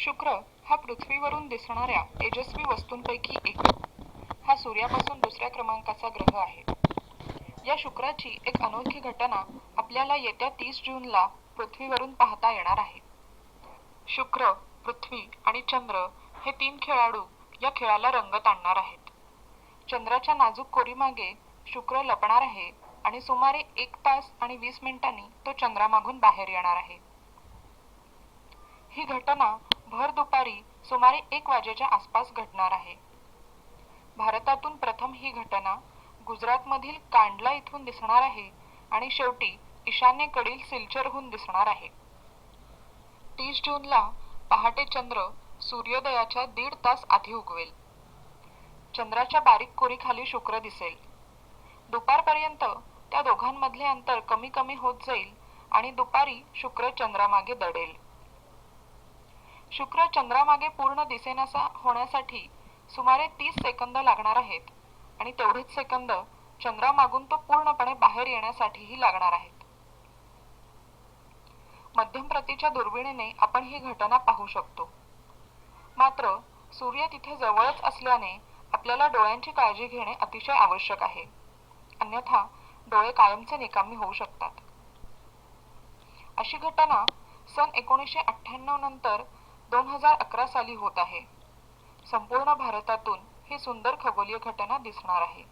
शुक्र हा पृथ्वीवरून दिसणाऱ्या तेजस्वी वस्तूंपैकी एक. हा सूर्यापासून दुसऱ्या क्रमांकाचा ग्रह आहे. या शुक्राची एक अनोखी घटना आपल्याला येत्या 30 जूनला पृथ्वीवरून पाहता येणार आहे. शुक्र, पृथ्वी आणि चंद्र हे 3 खेळाडू या खेळाला रंगत आणणार आहेत. चंद्राच्या नाजूक कोरीमागे शुक्र लपणार आहे आणि सुमारे 1 तास आणि 20 मिनिटांनी तो चंद्रामागून बाहेर येणार आहे. ही घटना भर दुपारी सुमारे 1 वाजेच्या आसपास घडणार आहे. भारतातून प्रथम ही घटना गुजरातमधील कांडला इथून दिसणार आहे आणि शेवटी ईशान्येकडील सिलचरहून दिसणार आहे. 30 जूनला पहाटे चंद्र सूर्योदयाच्या 1.5 तास आधी उगवेल. चंद्राच्या बारीक कोरीखाली शुक्र दिसेल. दुपारपर्यंत त्या दोघांमधले अंतर कमी कमी होत जाईल आणि दुपारी शुक्र चंद्रामागे दडेल. शुक्र चंद्रामागे पूर्ण दिसेनासा होण्यासाठी सुमारे 30 सेकंद लागणार आहेत आणि तेवढेच सेकंद चंद्रामागून तो पूर्णपणे बाहेर येण्यासाठीही लागणार आहेत. मध्यम प्रतीच्या दुर्बिणीने आपण ही घटना पाहू शकतो. मात्र सूर्य तिथे जवळच असल्याने आपल्याला डोळ्यांची काळजी घेणे अतिशय आवश्यक आहे, अन्यथा डोळे कायमचे निकामी होऊ शकतात. अशी घटना सन 1998 नंतर 2011 साली होत आहे. संपूर्ण भारतातून ही सुंदर खगोलीय घटना दिसणार आहे.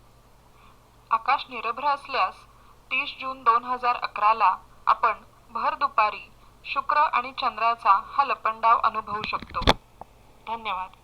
आकाश निरभ्र असल्यास 30 जून 2011 ला आपण भर दुपारी शुक्र आणि चंद्राचा हा लपंडाव अनुभवू शकतो. धन्यवाद.